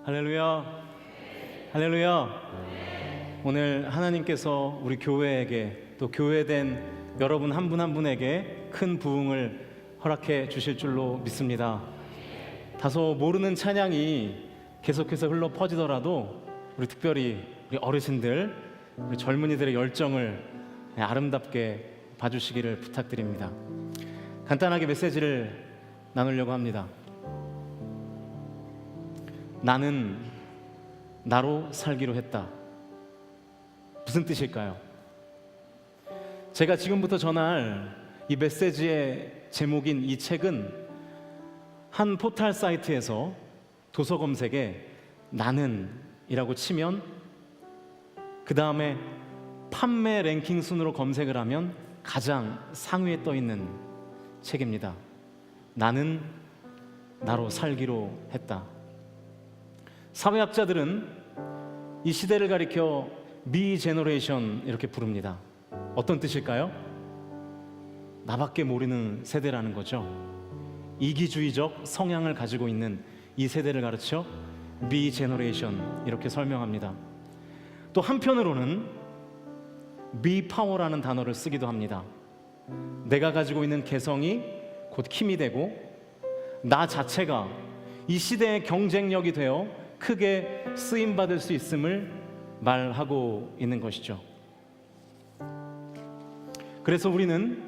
할렐루야. 할렐루야. 오늘 하나님께서 우리 교회에게 또 교회된 여러분 한 분 한 분에게 큰 부흥을 허락해 주실 줄로 믿습니다. 다소 모르는 찬양이 계속해서 흘러 퍼지더라도 우리 특별히 우리 어르신들, 우리 젊은이들의 열정을 아름답게 봐주시기를 부탁드립니다. 간단하게 메시지를 나누려고 합니다. 나는 나로 살기로 했다. 무슨 뜻일까요? 제가 지금부터 전할 이 메시지의 제목인 이 책은 한 포털 사이트에서 도서 검색에 나는 이라고 치면 그 다음에 판매 랭킹 순으로 검색을 하면 가장 상위에 떠 있는 책입니다. 나는 나로 살기로 했다. 사회학자들은 이 시대를 가리켜 미 제너레이션 이렇게 부릅니다. 어떤 뜻일까요? 나밖에 모르는 세대라는 거죠. 이기주의적 성향을 가지고 있는 이 세대를 가르쳐 미 제너레이션 이렇게 설명합니다. 또 한편으로는 미 파워라는 단어를 쓰기도 합니다. 내가 가지고 있는 개성이 곧 힘이 되고 나 자체가 이 시대의 경쟁력이 되어 크게 쓰임받을 수 있음을 말하고 있는 것이죠. 그래서 우리는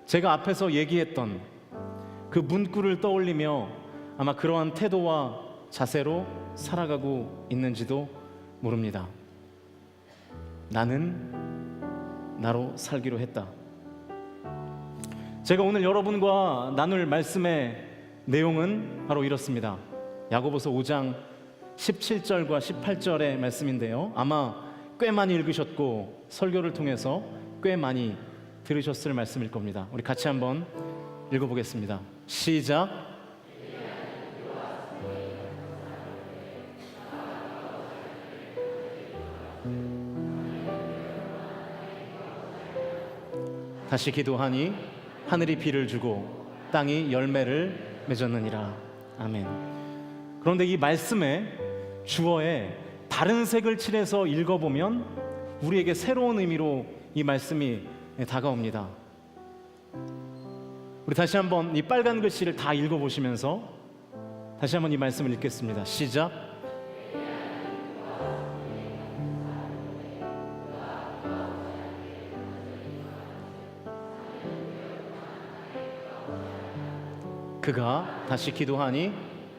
제가 앞에서 얘기했던 그 문구를 떠올리며 아마 그러한 태도와 자세로 살아가고 있는지도 모릅니다. 나는 나로 살기로 했다. 제가 오늘 여러분과 나눌 말씀의 내용은 바로 이렇습니다. 야고보서 5장 17절과 18절의 말씀인데요, 아마 꽤 많이 읽으셨고 설교를 통해서 꽤 많이 들으셨을 말씀일 겁니다. 우리 같이 한번 읽어보겠습니다. 시작. 다시 기도하니 하늘이 비를 주고 땅이 열매를 맺었느니라. 아멘. 그런데 이 말씀에 주어에 다른 색을 칠해서 읽어보면 우리에게 새로운 의미로 이 말씀이 다가옵니다. 우리 다시 한번 이 빨간 글씨를 다 읽어보시면서 다시 한번 이 말씀을 읽겠습니다. 시작. 그가 다시 기도하니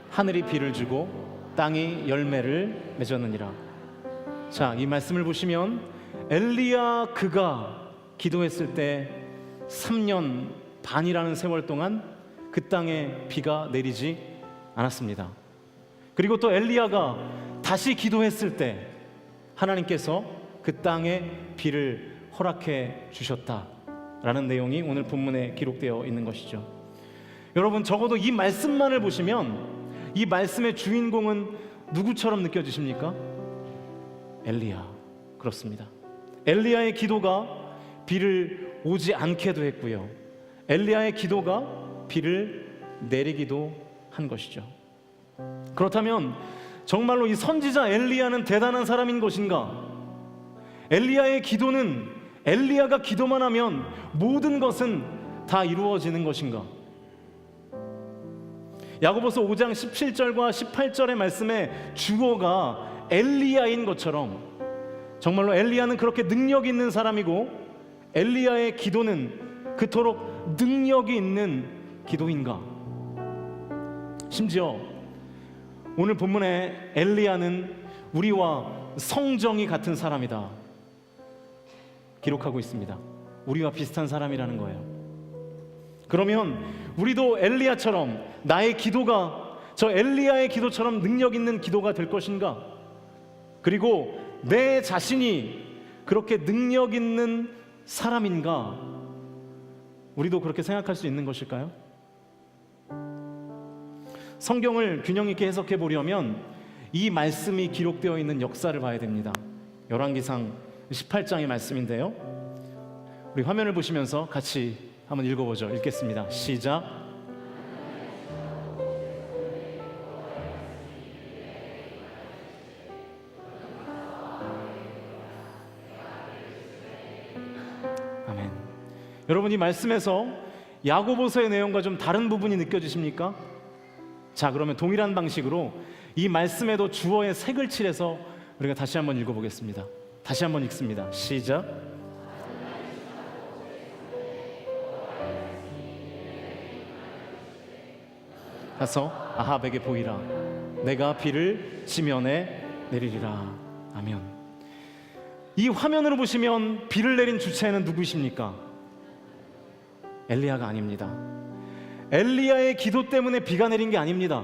하늘이 비를 주고 땅이 열매를 맺었느니라. 자, 이 말씀을 보시면 엘리야 그가 기도했을 때 3년 반이라는 세월 동안 그 땅에 비가 내리지 않았습니다. 그리고 또 엘리야가 다시 기도했을 때 하나님께서 그 땅에 비를 허락해 주셨다라는 내용이 오늘 본문에 기록되어 있는 것이죠. 여러분, 적어도 이 말씀만을 보시면 이 말씀의 주인공은 누구처럼 느껴지십니까? 엘리야. 그렇습니다. 엘리야의 기도가 비를 오지 않게도 했고요, 엘리야의 기도가 비를 내리기도 한 것이죠. 그렇다면 정말로 이 선지자 엘리야는 대단한 사람인 것인가? 엘리야의 기도는 엘리야가 기도만 하면 모든 것은 다 이루어지는 것인가? 야고보서 5장 17절과 18절의 말씀에 주어가 엘리야인 것처럼 정말로 엘리야는 그렇게 능력 있는 사람이고 엘리야의 기도는 그토록 능력이 있는 기도인가? 심지어 오늘 본문에 엘리야는 우리와 성정이 같은 사람이다 기록하고 있습니다. 우리와 비슷한 사람이라는 거예요. 그러면 우리도 엘리야처럼 나의 기도가 저 엘리야의 기도처럼 능력 있는 기도가 될 것인가? 그리고 내 자신이 그렇게 능력 있는 사람인가? 우리도 그렇게 생각할 수 있는 것일까요? 성경을 균형 있게 해석해 보려면 이 말씀이 기록되어 있는 역사를 봐야 됩니다. 열왕기상 18장의 말씀인데요, 우리 화면을 보시면서 같이 한번 읽어보죠. 읽겠습니다. 시작. 여러분, 이 말씀에서 야고보서의 내용과 좀 다른 부분이 느껴지십니까? 자, 그러면 동일한 방식으로 이 말씀에도 주어의 색을 칠해서 우리가 다시 한번 읽어보겠습니다. 다시 한번 읽습니다. 시작. 가서 아합에게 보이라. 내가 비를 지면에 내리리라. 아멘. 이 화면으로 보시면 비를 내린 주체는 누구십니까? 엘리야가 아닙니다. 엘리야의 기도 때문에 비가 내린 게 아닙니다.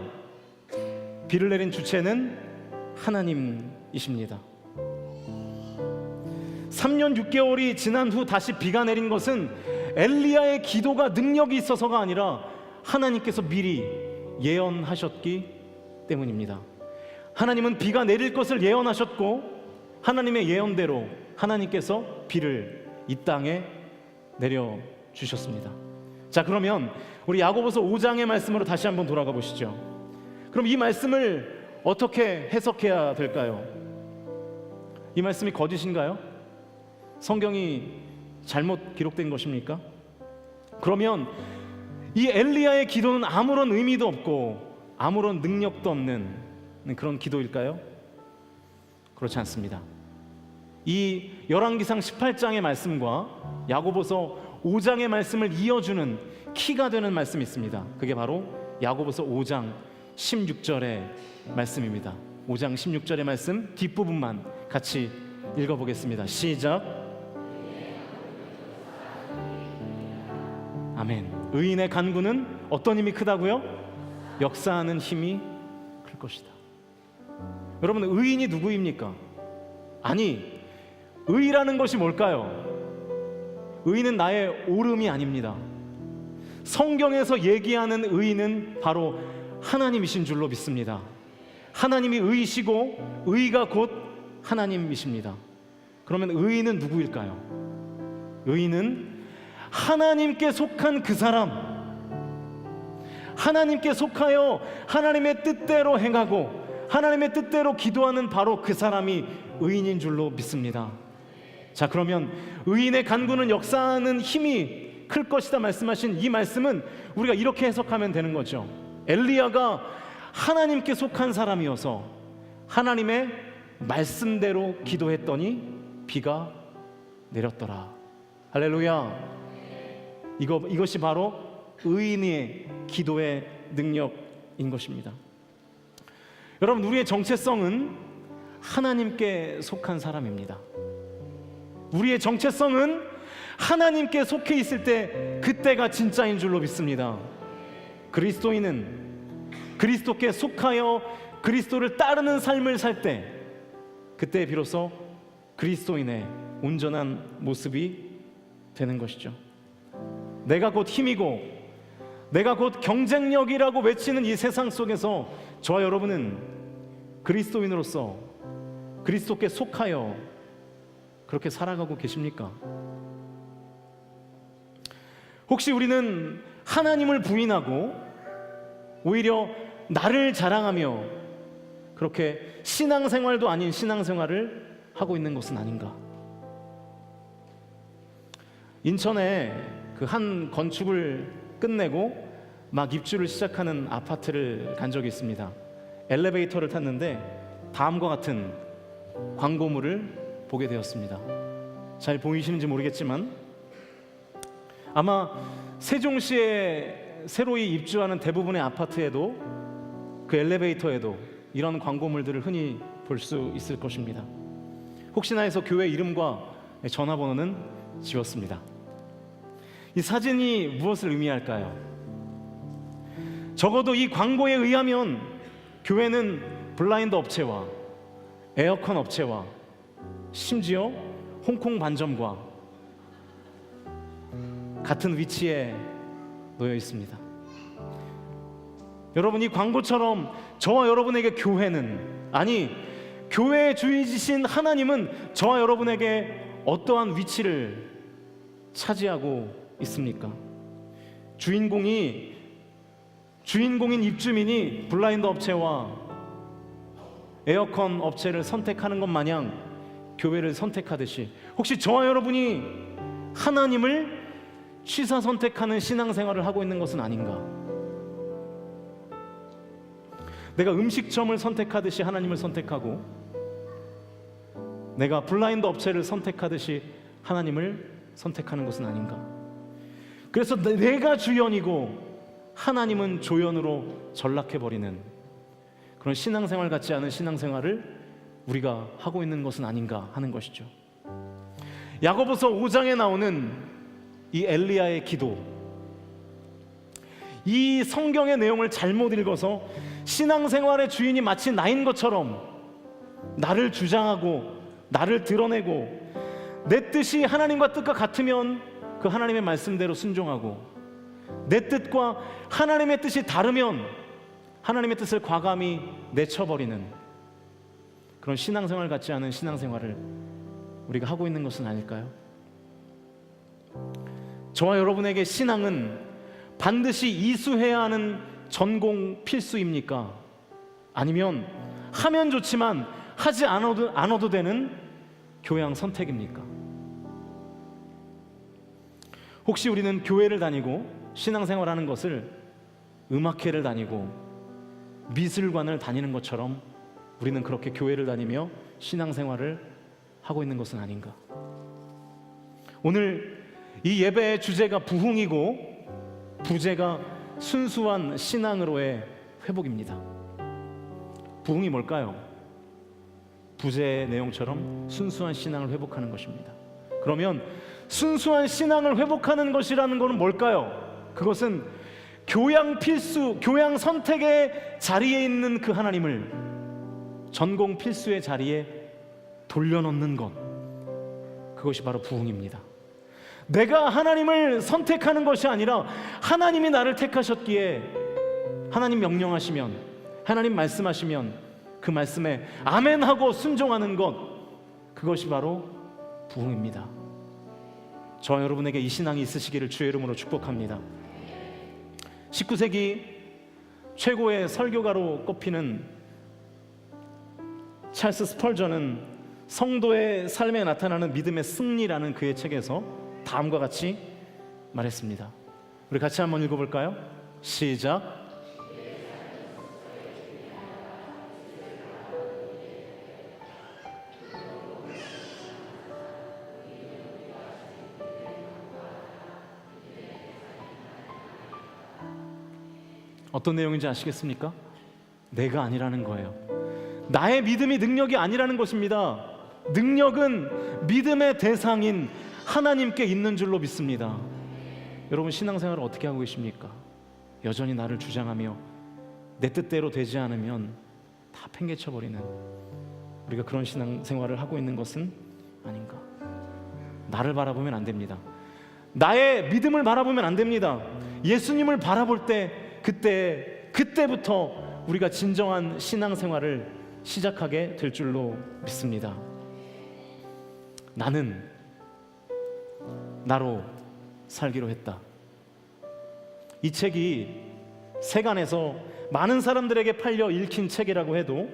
비를 내린 주체는 하나님이십니다. 3년 6개월이 지난 후 다시 비가 내린 것은 엘리야의 기도가 능력이 있어서가 아니라 하나님께서 미리 예언하셨기 때문입니다. 하나님은 비가 내릴 것을 예언하셨고 하나님의 예언대로 하나님께서 비를 이 땅에 내려주셨습니다. 자, 그러면 우리 야고보서 5장의 말씀으로 다시 한번 돌아가 보시죠. 그럼 이 말씀을 어떻게 해석해야 될까요? 이 말씀이 거짓인가요? 성경이 잘못 기록된 것입니까? 그러면 이 엘리야의 기도는 아무런 의미도 없고 아무런 능력도 없는 그런 기도일까요? 그렇지 않습니다. 이 열왕기상 18장의 말씀과 야고보서 5장의 말씀을 이어주는 키가 되는 말씀이 있습니다. 그게 바로 야고보서 5장 16절의 말씀입니다. 5장 16절의 말씀 뒷부분만 같이 읽어보겠습니다. 시작. 아멘. 의인의 간구는 어떤 힘이 크다고요? 역사하는 힘이 클 것이다. 여러분, 의인이 누구입니까? 아니, 의라는 것이 뭘까요? 의인은 나의 옳음이 아닙니다. 성경에서 얘기하는 의인은 바로 하나님이신 줄로 믿습니다. 하나님이 의이시고 의가 곧 하나님이십니다. 그러면 의인은 누구일까요? 의인은 하나님께 속한 그 사람, 하나님께 속하여 하나님의 뜻대로 행하고 하나님의 뜻대로 기도하는 바로 그 사람이 의인인 줄로 믿습니다. 자, 그러면 의인의 간구는 역사하는 힘이 클 것이다 말씀하신 이 말씀은 우리가 이렇게 해석하면 되는 거죠. 엘리야가 하나님께 속한 사람이어서 하나님의 말씀대로 기도했더니 비가 내렸더라. 할렐루야. 이것이 바로 의인의 기도의 능력인 것입니다. 여러분, 우리의 정체성은 하나님께 속한 사람입니다. 우리의 정체성은 하나님께 속해 있을 때 그때가 진짜인 줄로 믿습니다. 그리스도인은 그리스도께 속하여 그리스도를 따르는 삶을 살 때 그때 비로소 그리스도인의 온전한 모습이 되는 것이죠. 내가 곧 힘이고 내가 곧 경쟁력이라고 외치는 이 세상 속에서 저와 여러분은 그리스도인으로서 그리스도께 속하여 그렇게 살아가고 계십니까? 혹시 우리는 하나님을 부인하고 오히려 나를 자랑하며 그렇게 신앙생활도 아닌 신앙생활을 하고 있는 것은 아닌가? 인천에 그 한 건축을 끝내고 막 입주를 시작하는 아파트를 간 적이 있습니다. 엘리베이터를 탔는데 다음과 같은 광고물을 보게 되었습니다. 잘 보이시는지 모르겠지만 아마 세종시에 새로이 입주하는 대부분의 아파트에도 그 엘리베이터에도 이런 광고물들을 흔히 볼 수 있을 것입니다. 혹시나 해서 교회 이름과 전화번호는 지웠습니다. 이 사진이 무엇을 의미할까요? 적어도 이 광고에 의하면 교회는 블라인드 업체와 에어컨 업체와 심지어 홍콩 반점과 같은 위치에 놓여 있습니다. 여러분, 이 광고처럼 저와 여러분에게 교회는, 아니 교회의 주인이신 하나님은 저와 여러분에게 어떠한 위치를 차지하고 있습니까? 주인공인 입주민이 블라인드 업체와 에어컨 업체를 선택하는 것 마냥 교회를 선택하듯이 혹시 저와 여러분이 하나님을 취사 선택하는 신앙생활을 하고 있는 것은 아닌가? 내가 음식점을 선택하듯이 하나님을 선택하고, 내가 블라인드 업체를 선택하듯이 하나님을 선택하는 것은 아닌가? 그래서 내가 주연이고 하나님은 조연으로 전락해버리는 그런 신앙생활 같지 않은 신앙생활을 우리가 하고 있는 것은 아닌가 하는 것이죠. 야고보서 5장에 나오는 이 엘리야의 기도, 이 성경의 내용을 잘못 읽어서 신앙생활의 주인이 마치 나인 것처럼 나를 주장하고 나를 드러내고, 내 뜻이 하나님과 뜻과 같으면 그 하나님의 말씀대로 순종하고, 내 뜻과 하나님의 뜻이 다르면 하나님의 뜻을 과감히 내쳐버리는 그런 신앙생활 같지 않은 신앙생활을 우리가 하고 있는 것은 아닐까요? 저와 여러분에게 신앙은 반드시 이수해야 하는 전공 필수입니까? 아니면 하면 좋지만 하지 않아도 되는 교양 선택입니까? 혹시 우리는 교회를 다니고 신앙생활하는 것을 음악회를 다니고 미술관을 다니는 것처럼 우리는 그렇게 교회를 다니며 신앙생활을 하고 있는 것은 아닌가? 오늘 이 예배의 주제가 부흥이고 부제가 순수한 신앙으로의 회복입니다. 부흥이 뭘까요? 부제의 내용처럼 순수한 신앙을 회복하는 것입니다. 그러면 순수한 신앙을 회복하는 것이라는 것은 뭘까요? 그것은 교양 필수, 교양 선택의 자리에 있는 그 하나님을 전공 필수의 자리에 돌려놓는 것, 그것이 바로 부흥입니다. 내가 하나님을 선택하는 것이 아니라 하나님이 나를 택하셨기에 하나님 명령하시면, 하나님 말씀하시면 그 말씀에 아멘하고 순종하는 것, 그것이 바로 부흥입니다. 저와 여러분에게 이 신앙이 있으시기를 주의 이름으로 축복합니다. 19세기 최고의 설교가로 꼽히는 찰스 스펄전은 성도의 삶에 나타나는 믿음의 승리라는 그의 책에서 다음과 같이 말했습니다. 우리 같이 한번 읽어볼까요? 시작. 어떤 내용인지 아시겠습니까? 내가 아니라는 거예요. 나의 믿음이 능력이 아니라는 것입니다. 능력은 믿음의 대상인 하나님께 있는 줄로 믿습니다. 여러분, 신앙생활을 어떻게 하고 계십니까? 여전히 나를 주장하며 내 뜻대로 되지 않으면 다 팽개쳐버리는, 우리가 그런 신앙생활을 하고 있는 것은 아닌가? 나를 바라보면 안 됩니다. 나의 믿음을 바라보면 안 됩니다. 예수님을 바라볼 때 그때부터 우리가 진정한 신앙생활을 시작하게 될 줄로 믿습니다. 나는 나로 살기로 했다. 이 책이 세간에서 많은 사람들에게 팔려 읽힌 책이라고 해도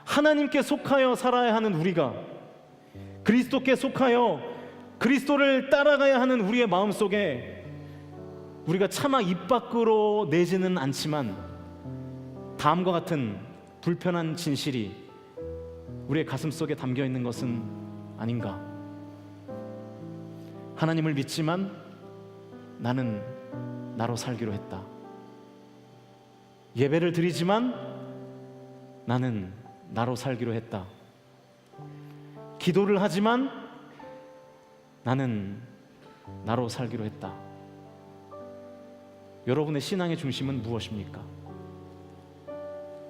하나님께 속하여 살아야 하는 우리가, 그리스도께 속하여 그리스도를 따라가야 하는 우리의 마음속에 우리가 차마 입 밖으로 내지는 않지만 다음과 같은 불편한 진실이 우리의 가슴 속에 담겨 있는 것은 아닌가? 하나님을 믿지만 나는 나로 살기로 했다. 예배를 드리지만 나는 나로 살기로 했다. 기도를 하지만 나는 나로 살기로 했다. 여러분의 신앙의 중심은 무엇입니까?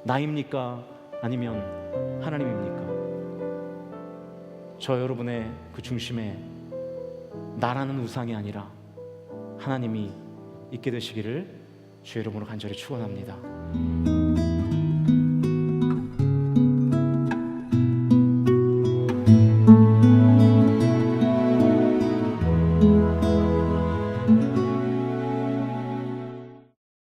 나입니까? 아니면 하나님입니까? 저 여러분의 그 중심에 나라는 우상이 아니라 하나님이 있게 되시기를 주의 이름으로 간절히 축원합니다.